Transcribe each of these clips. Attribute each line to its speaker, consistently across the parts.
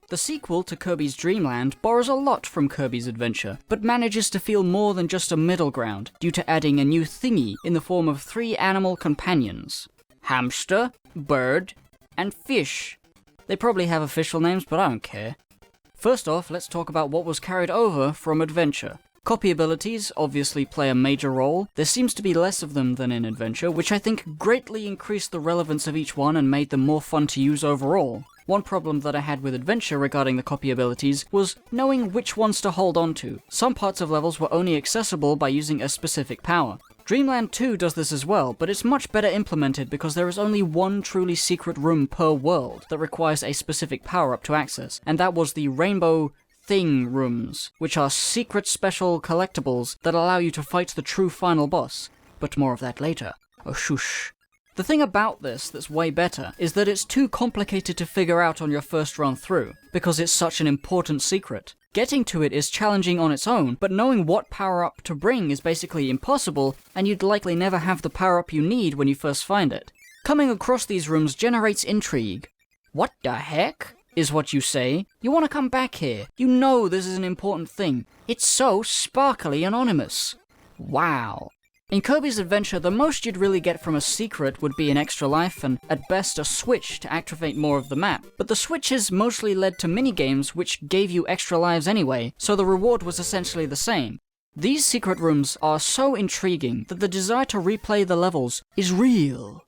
Speaker 1: The sequel to Kirby's Dreamland borrows a lot from Kirby's Adventure, but manages to feel more than just a middle ground due to adding a new thingy in the form of 3 animal companions. Hamster, bird, and fish. They probably have official names, but I don't care. First off, let's talk about what was carried over from Adventure. Copy abilities obviously play a major role. There seems to be less of them than in Adventure, which I think greatly increased the relevance of each one and made them more fun to use overall. One problem that I had with Adventure regarding the copy abilities was knowing which ones to hold on to. Some parts of levels were only accessible by using a specific power. Dreamland 2 does this as well, but it's much better implemented because there is only one truly secret room per world that requires a specific power-up to access, and that was the Rainbow Thing rooms, which are secret special collectibles that allow you to fight the true final boss. But more of that later. Oh shush. The thing about this that's way better is that it's too complicated to figure out on your first run through, because it's such an important secret. Getting to it is challenging on its own, but knowing what power-up to bring is basically impossible, and you'd likely never have the power-up you need when you first find it. Coming across these rooms generates intrigue. What the heck? Is what you say. You want to come back here. You know this is an important thing. It's so sparkly anonymous. Wow. In Kirby's Adventure, the most you'd really get from a secret would be an extra life and, at best, a switch to activate more of the map. But the switches mostly led to minigames which gave you extra lives anyway, so the reward was essentially the same. These secret rooms are so intriguing that the desire to replay the levels is real.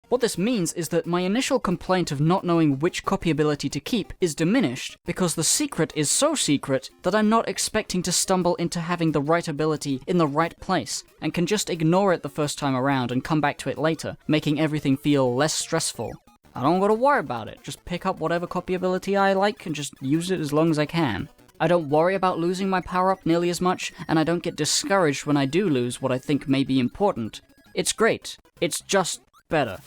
Speaker 1: What this means is that my initial complaint of not knowing which copy ability to keep is diminished, because the secret is so secret that I'm not expecting to stumble into having the right ability in the right place, and can just ignore it the first time around and come back to it later, making everything feel less stressful. I don't gotta worry about it, just pick up whatever copy ability I like and just use it as long as I can. I don't worry about losing my power-up nearly as much, and I don't get discouraged when I do lose what I think may be important. It's great. It's just better.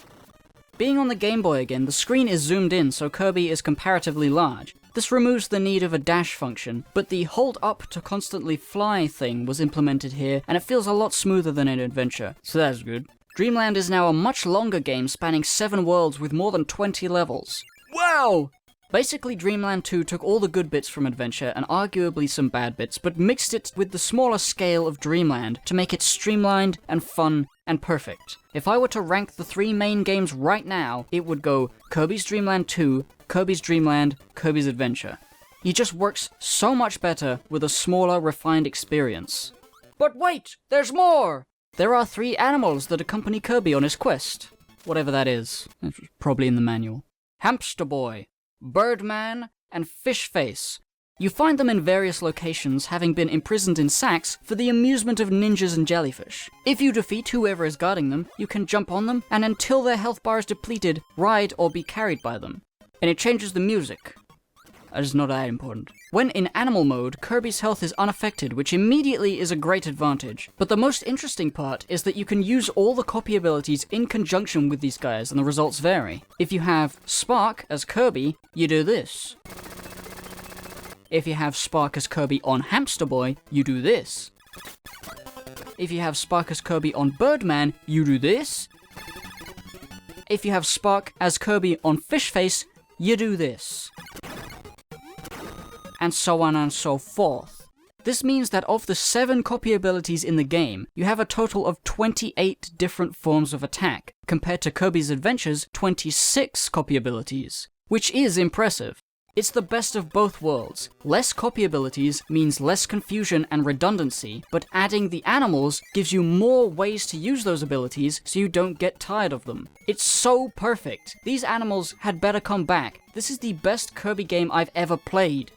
Speaker 1: Being on the Game Boy again, the screen is zoomed in so Kirby is comparatively large. This removes the need of a dash function, but the hold up to constantly fly thing was implemented here, and it feels a lot smoother than in Adventure, so that's good. Dreamland is now a much longer game spanning 7 worlds with more than 20 levels. Wow! Basically, Dreamland 2 took all the good bits from Adventure and arguably some bad bits, but mixed it with the smaller scale of Dreamland to make it streamlined and fun and perfect. If I were to rank the 3 main games right now, it would go Kirby's Dreamland 2, Kirby's Dreamland, Kirby's Adventure. He just works so much better with a smaller, refined experience. But wait, there's more! There are 3 animals that accompany Kirby on his quest. Whatever that is. It's probably in the manual. Hamster Boy, Birdman, and Fishface. You find them in various locations, having been imprisoned in sacks for the amusement of ninjas and jellyfish. If you defeat whoever is guarding them, you can jump on them, and until their health bar is depleted, ride or be carried by them. And it changes the music. That is not that important. When in animal mode, Kirby's health is unaffected, which immediately is a great advantage. But the most interesting part is that you can use all the copy abilities in conjunction with these guys, and the results vary. If you have Spark as Kirby, you do this. If you have Spark as Kirby on Hamster Boy, you do this. If you have Spark as Kirby on Birdman, you do this. If you have Spark as Kirby on Fishface, you do this. And so on and so forth. This means that of the 7 copy abilities in the game, you have a total of 28 different forms of attack, compared to Kirby's Adventure's 26 copy abilities, which is impressive. It's the best of both worlds. Less copy abilities means less confusion and redundancy, but adding the animals gives you more ways to use those abilities so you don't get tired of them. It's so perfect. These animals had better come back. This is the best Kirby game I've ever played.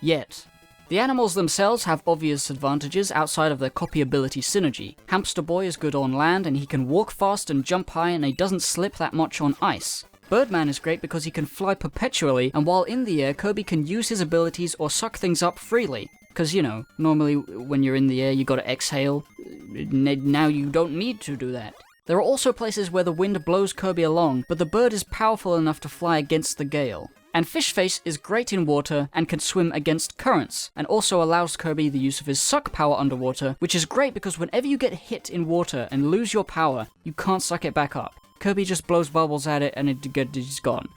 Speaker 1: Yet. The animals themselves have obvious advantages outside of their copy ability synergy. Hamster Boy is good on land and he can walk fast and jump high and he doesn't slip that much on ice. Birdman is great because he can fly perpetually, and while in the air, Kirby can use his abilities or suck things up freely. Because, you know, normally when you're in the air you gotta exhale. Now you don't need to do that. There are also places where the wind blows Kirby along, but the bird is powerful enough to fly against the gale. And Fishface is great in water and can swim against currents, and also allows Kirby the use of his suck power underwater, which is great because whenever you get hit in water and lose your power, you can't suck it back up. Kirby just blows bubbles at it and it's gone.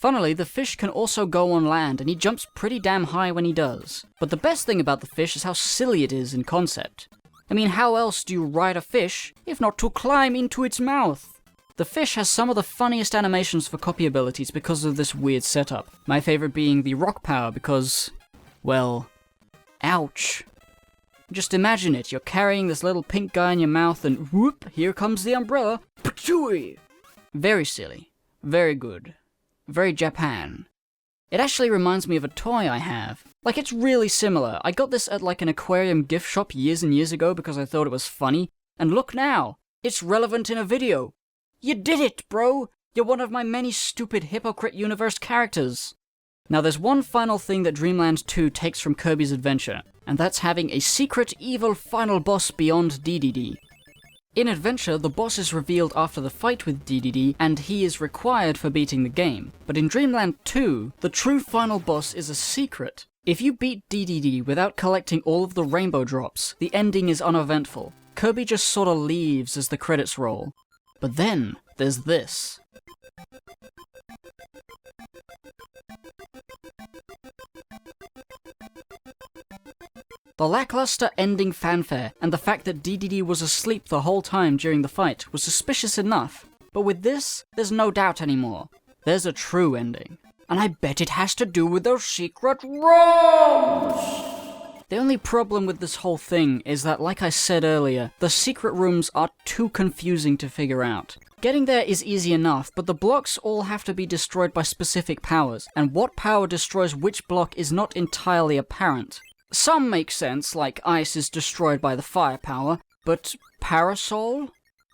Speaker 1: Funnily, the fish can also go on land, and he jumps pretty damn high when he does. But the best thing about the fish is how silly it is in concept. I mean, how else do you ride a fish, if not to climb into its mouth? The fish has some of the funniest animations for copy abilities because of this weird setup. My favorite being the rock power because, well, ouch. Just imagine it, you're carrying this little pink guy in your mouth and whoop, here comes the umbrella. Patooey! Very silly. Very good. Very Japan. It actually reminds me of a toy I have. Like, it's really similar. I got this at like an aquarium gift shop years and years ago because I thought it was funny. And look now, it's relevant in a video. You did it, bro! You're one of my many stupid Hippocrit universe characters. Now there's one final thing that Dreamland 2 takes from Kirby's Adventure, and that's having a secret evil final boss beyond DDD. In Adventure, the boss is revealed after the fight with DDD, and he is required for beating the game. But in Dreamland 2, the true final boss is a secret. If you beat DDD without collecting all of the rainbow drops, the ending is uneventful. Kirby just sorta leaves as the credits roll. But then, there's this. The lackluster ending fanfare, and the fact that DDD was asleep the whole time during the fight was suspicious enough, but with this, there's no doubt anymore. There's a true ending. And I bet it has to do with those secret rooms! The only problem with this whole thing is that, like I said earlier, the secret rooms are too confusing to figure out. Getting there is easy enough, but the blocks all have to be destroyed by specific powers, and what power destroys which block is not entirely apparent. Some make sense, like ice is destroyed by the fire power, but parasol?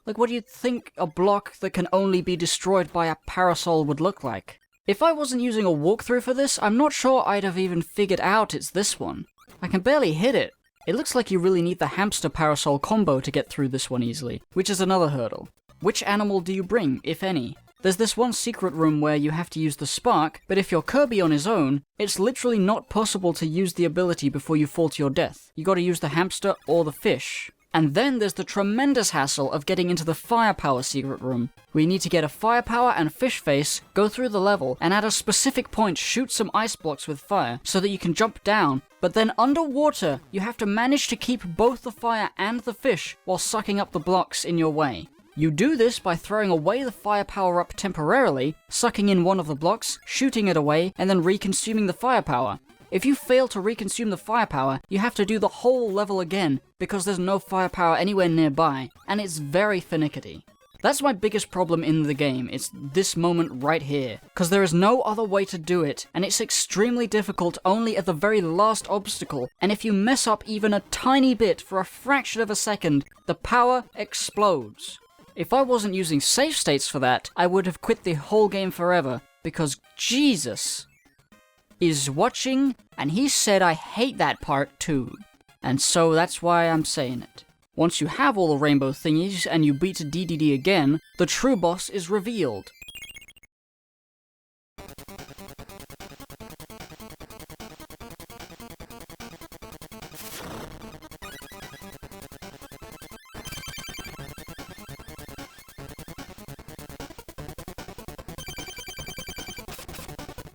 Speaker 1: Like, what do you think a block that can only be destroyed by a parasol would look like? If I wasn't using a walkthrough for this, I'm not sure I'd have even figured out it's this one. I can barely hit it. It looks like you really need the hamster parasol combo to get through this one easily, which is another hurdle. Which animal do you bring, if any? There's this one secret room where you have to use the spark, but if you're Kirby on his own, it's literally not possible to use the ability before you fall to your death. You gotta use the hamster or the fish. And then there's the tremendous hassle of getting into the firepower secret room, where you need to get a firepower and fish face, go through the level, and at a specific point shoot some ice blocks with fire so that you can jump down, but then underwater you have to manage to keep both the fire and the fish while sucking up the blocks in your way. You do this by throwing away the firepower up temporarily, sucking in one of the blocks, shooting it away, and then reconsuming the firepower. If you fail to reconsume the firepower, you have to do the whole level again, because there's no firepower anywhere nearby, and it's very finicky. That's my biggest problem in the game, it's this moment right here, because there is no other way to do it, and it's extremely difficult only at the very last obstacle, and if you mess up even a tiny bit for a fraction of a second, the power explodes. If I wasn't using save states for that, I would have quit the whole game forever, because Jesus is watching, and he said I hate that part too. And so that's why I'm saying it. Once you have all the rainbow thingies and you beat DDD again, the true boss is revealed.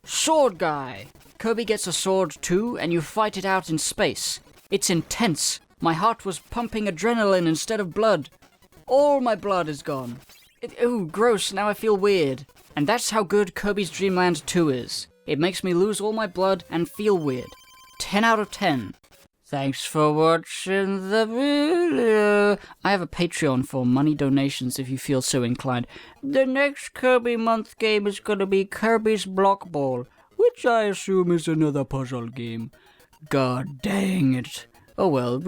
Speaker 1: Sword guy! Kirby gets a sword too, and you fight it out in space. It's intense. My heart was pumping adrenaline instead of blood. All my blood is gone. Ooh, gross, now I feel weird. And that's how good Kirby's Dreamland 2 is. It makes me lose all my blood and feel weird. 10 out of 10. Thanks for watching the video. I have a Patreon for money donations if you feel so inclined. The next Kirby month game is gonna be Kirby's Block Ball, which I assume is another puzzle game. God dang it. Oh well.